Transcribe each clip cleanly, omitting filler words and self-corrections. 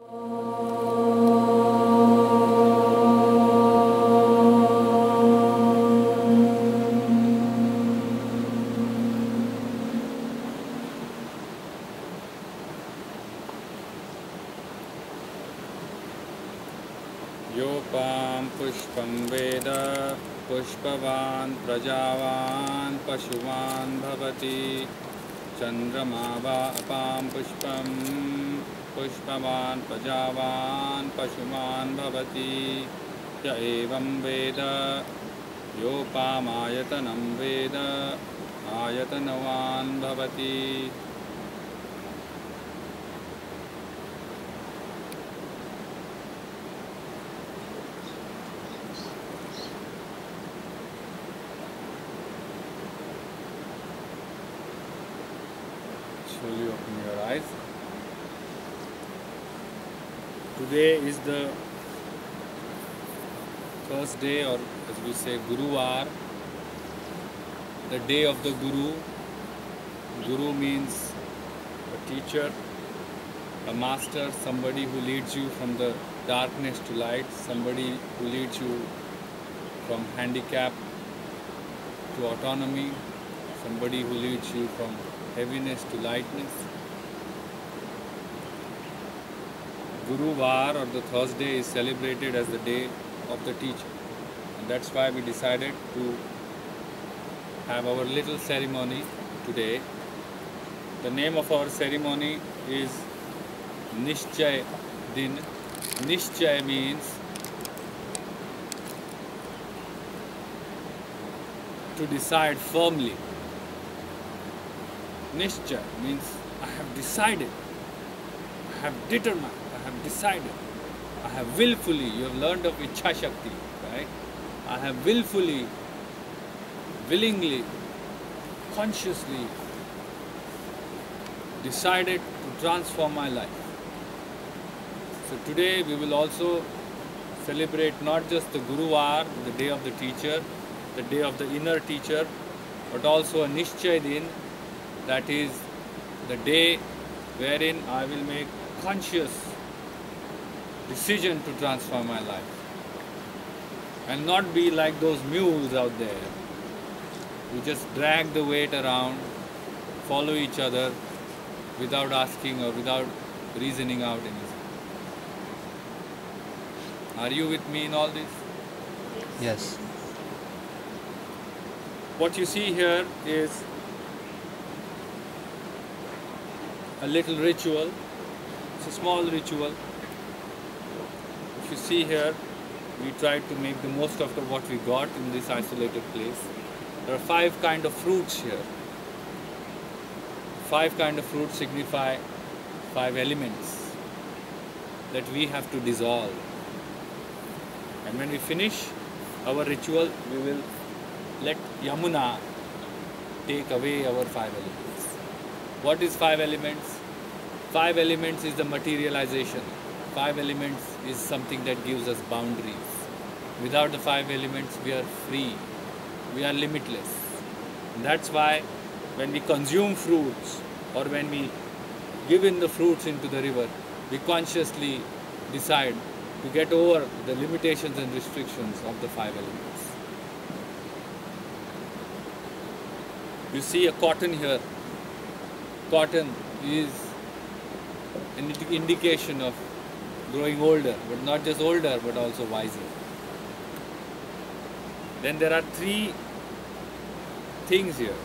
Yopam pushpam veda pushpavan prajavan pashuvan bhavati chandrama va apam pushpam pushpavan prajavan pashuvan bhavati ya evam veda yopam ayatanam veda ayatanavan bhavati. Slowly open your eyes. Today is the first day, or as we say, Guruvar, the day of the Guru. Guru means a teacher, a master, somebody who leads you from the darkness to light, somebody who leads you from handicap to autonomy, somebody who leads you from heaviness to lightness. Guruvar, or the Thursday, is celebrated as the day of the teacher. And that's why we decided to have our little ceremony today. The name of our ceremony is Nishchay Din. Nishchay means to decide firmly. Nishchay means I have decided, I have determined, I have decided, I have willfully, you have learned of Ichha Shakti, right? I have willfully, willingly, consciously decided to transform my life. So today we will also celebrate not just the Guruvar, the day of the teacher, the day of the inner teacher, but also a Nishchay Din, that is the day wherein I will make conscious decision to transform my life and not be like those mules out there who just drag the weight around, follow each other without asking or without reasoning out anything. Are you with me in all this? Yes. What you see here is a little ritual. It's a small ritual. If you see here, we tried to make the most of what we got in this isolated place. There are 5 kinds of fruits here. 5 kinds of fruits signify 5 elements that we have to dissolve. And when we finish our ritual, we will let Yamuna take away our 5 elements. What is 5 elements? 5 elements is the materialization. 5 elements is something that gives us boundaries. Without the 5 elements, we are free. We are limitless. And that's why when we consume fruits or when we give in the fruits into the river, we consciously decide to get over the limitations and restrictions of the 5 elements. You see a cotton here. Cotton is an indication of growing older, but not just older, but also wiser. Then there are 3 things here.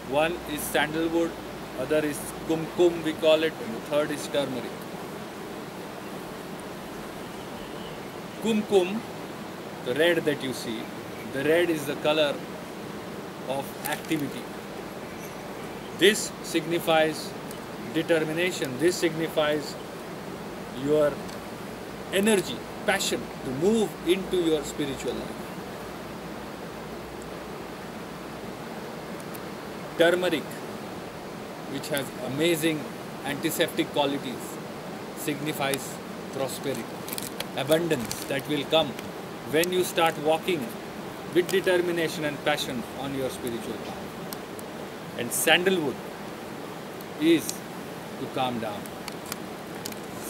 One is sandalwood, other is kumkum we call it, and the third is turmeric. Kumkum, the red that you see, the red is the color of activity. This signifies determination, this signifies your energy, passion to move into your spiritual life. Turmeric, which has amazing antiseptic qualities, signifies prosperity, abundance that will come when you start walking with determination and passion on your spiritual path. And sandalwood is to calm down.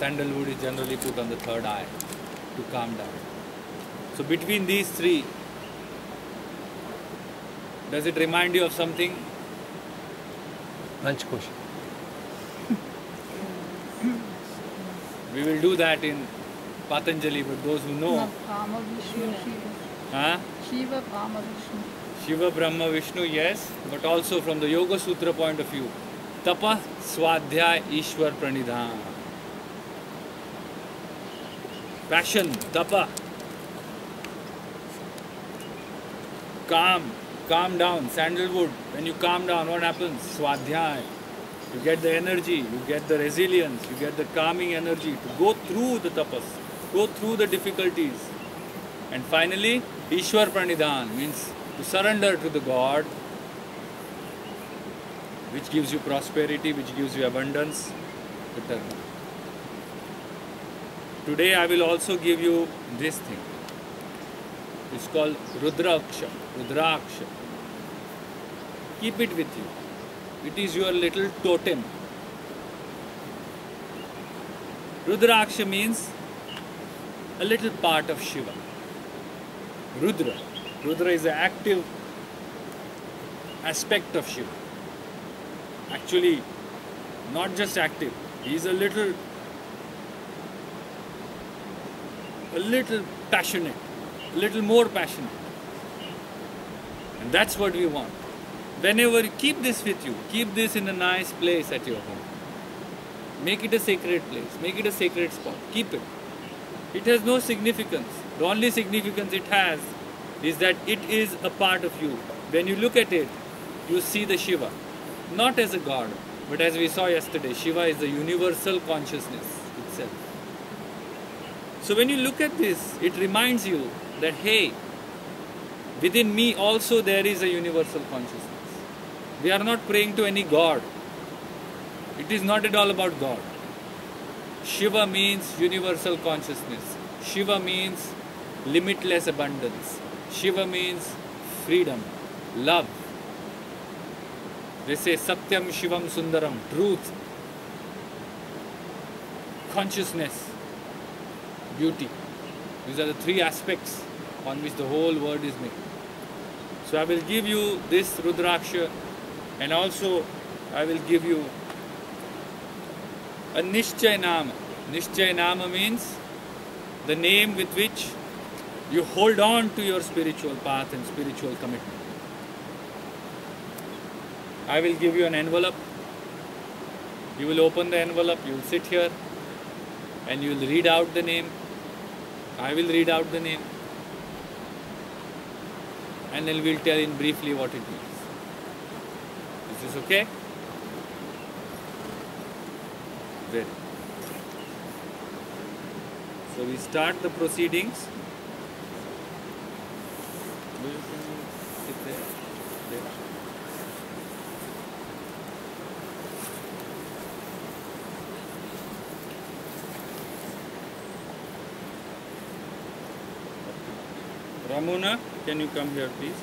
Sandalwood is generally put on the third eye to calm down. So between these three, does it remind you of something? Lunch question. We will do that in Patanjali, but those who know. Huh? Shiva, Brahma, Vishnu. Shiva, Brahma, Vishnu, yes, but also from the Yoga Sutra point of view. Tapa, Swadhyay, Ishwar, Pranidhan. Passion, Tapa. Calm down. Sandalwood, when you calm down, what happens? Swadhyay. You get the energy, you get the resilience, you get the calming energy to go through the tapas, go through the difficulties. And finally, Ishwar Pranidhan means to surrender to the God, which gives you prosperity, which gives you abundance, eternal. Today I will also give you this thing. It's called Rudraksha. Keep it with you. It is your little totem. Rudraksha means a little part of Shiva. Rudra. Rudra is the active aspect of Shiva. Actually, not just active. He is a little passionate, a little more passionate. And that's what we want. Whenever you keep this with you, keep this in a nice place at your home. Make it a sacred place, make it a sacred spot, keep it. It has no significance. The only significance it has is that it is a part of you. When you look at it, you see the Shiva. Not as a god, but as we saw yesterday, Shiva is the universal consciousness itself. So when you look at this, it reminds you that, hey, within me also there is a universal consciousness. We are not praying to any god. It is not at all about God. Shiva means universal consciousness. Shiva means limitless abundance. Shiva means freedom, love. They say Satyam Shivam Sundaram, truth, consciousness, beauty. These are the three aspects on which the whole world is made. So I will give you this Rudraksha, and also I will give you a Nishchay Nama. Nishchay Nama means the name with which you hold on to your spiritual path and spiritual commitment. I will give you an envelope. You will open the envelope, you will sit here and you will read out the name. I will read out the name. And then we will tell in briefly what it means. Is this okay? Very. So we start the proceedings. Sit there. There. Yamuna, can you come here please?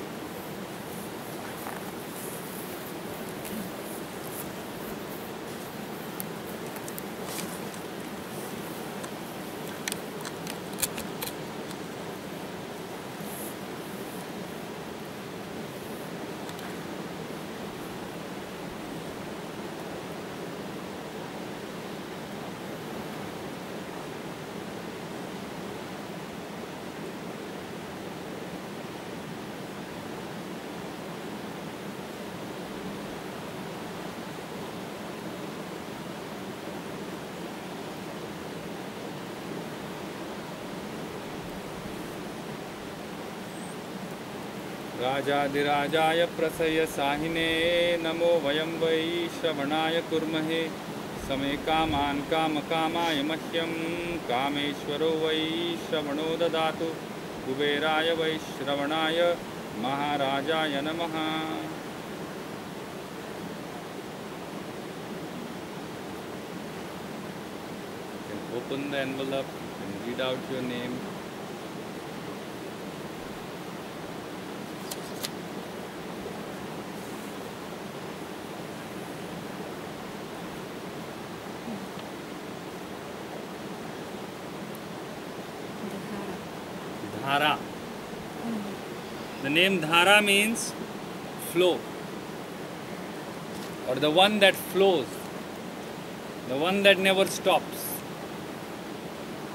राजाधिराजाय प्रसय साहिने नमो वयं वै श्रवणाय कुर्महे समे कामान् कामकामाय मह्यं कामेश्वरो वै श्रवणो ददातु कुबेराय वै श्रवणाय महाराजाय नमः. Open the envelope and read out your name. Dhara. The name Dhara means flow, or the one that flows, the one that never stops,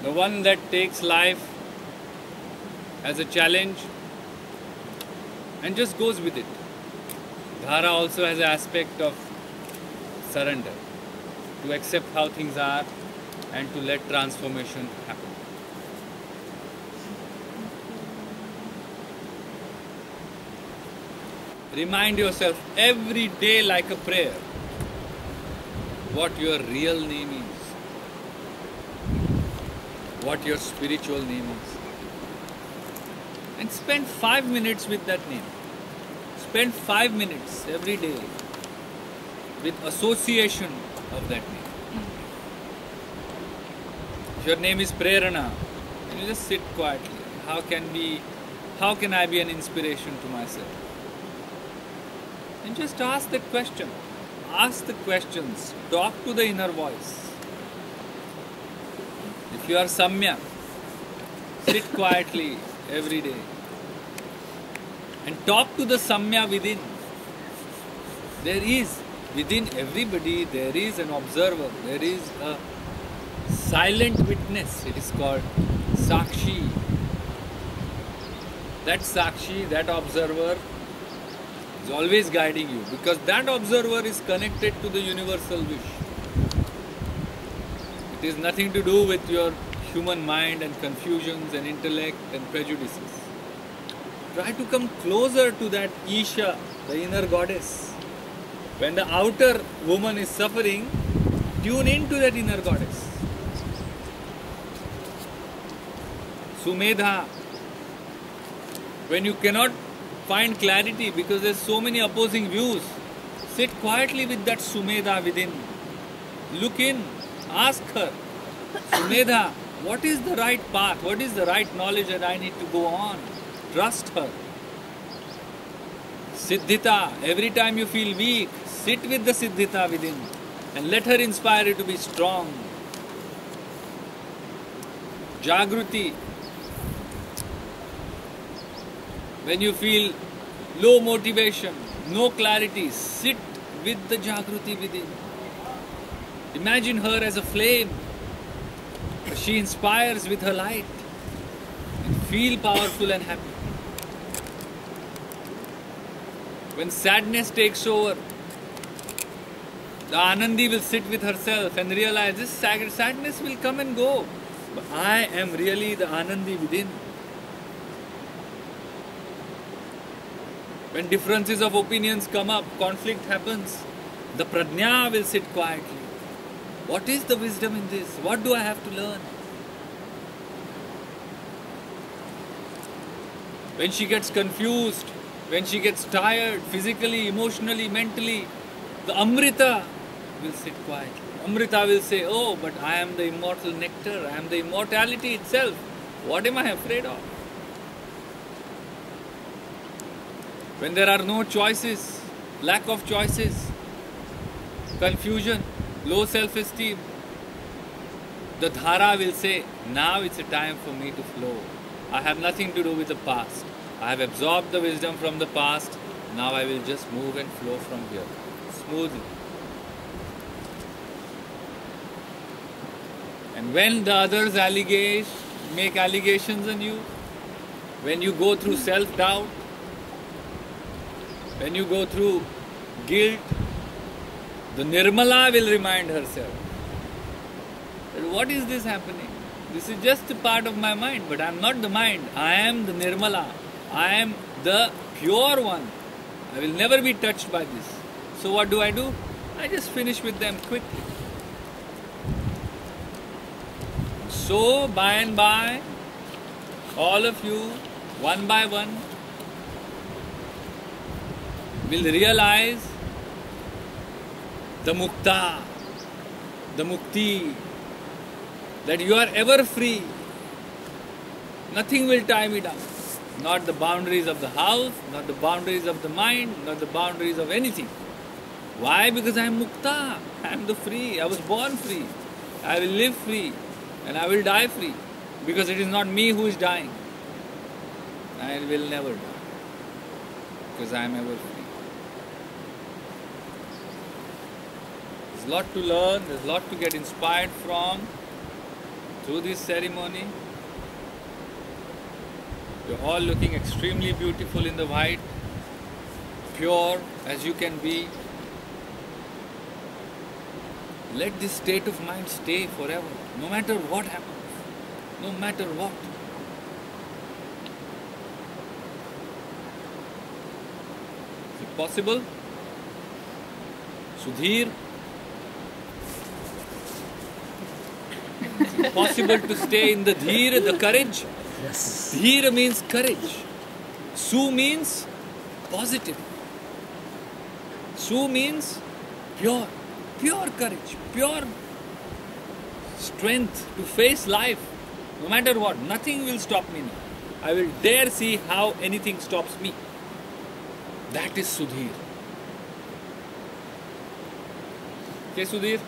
the one that takes life as a challenge and just goes with it. Dhara also has an aspect of surrender, to accept how things are and to let transformation happen. Remind yourself every day like a prayer what your real name is, what your spiritual name is. And spend 5 minutes with that name. Spend 5 minutes every day with association of that name. If your name is Prerana, then you just sit quietly. How can I be an inspiration to myself? And just ask that question. Ask the questions. Talk to the inner voice. If you are Samya, sit quietly every day and talk to the Samya within. There is, within everybody, there is an observer. There is a silent witness. It is called Sakshi. That Sakshi, that observer, is always guiding you, because that observer is connected to the universal wish. It is nothing to do with your human mind and confusions and intellect and prejudices. Try to come closer to that Isha, the inner goddess. When the outer woman is suffering, tune into that inner goddess. Sumedha. When you cannot find clarity because there's so many opposing views, sit quietly with that Sumedha within. Look in, ask her, Sumedha, what is the right path? What is the right knowledge that I need to go on? Trust her. Siddhita, every time you feel weak, sit with the Siddhita within and let her inspire you to be strong. Jagruti, when you feel low motivation, no clarity, sit with the Jagruti within. Imagine her as a flame. She inspires with her light. And feel powerful and happy. When sadness takes over, the Anandi will sit with herself and realize this sadness will come and go. But I am really the Anandi within. When differences of opinions come up, conflict happens, the Prajna will sit quietly. What is the wisdom in this? What do I have to learn? When she gets confused, when she gets tired, physically, emotionally, mentally, the Amrita will sit quietly. Amrita will say, oh, but I am the immortal nectar, I am the immortality itself. What am I afraid of? When there are no choices, lack of choices, confusion, low self-esteem, the Dhara will say, now it's a time for me to flow. I have nothing to do with the past. I have absorbed the wisdom from the past. Now I will just move and flow from here, smoothly. And when the others make allegations on you, when you go through self-doubt, when you go through guilt, the Nirmala will remind herself that what is this happening? This is just a part of my mind, but I am not the mind. I am the Nirmala. I am the pure one. I will never be touched by this. So what do? I just finish with them quickly. So by and by, all of you, one by one, will realize the mukta, the mukti, that you are ever free. Nothing will tie me down. Not the boundaries of the house, not the boundaries of the mind, not the boundaries of anything. Why? Because I am mukta. I am the free. I was born free. I will live free and I will die free. Because it is not me who is dying. I will never die because I am ever free. There's a lot to learn, there's a lot to get inspired from through this ceremony. You're all looking extremely beautiful in the white, pure as you can be. Let this state of mind stay forever, no matter what happens, no matter what. Is it possible? Sudhir? Is it possible to stay in the dheer, the courage? Yes. Dheer means courage. Su means positive. Su means pure. Pure courage, pure strength to face life. No matter what, nothing will stop me now. I will dare see how anything stops me. That is Sudhir. Okay, Sudhir?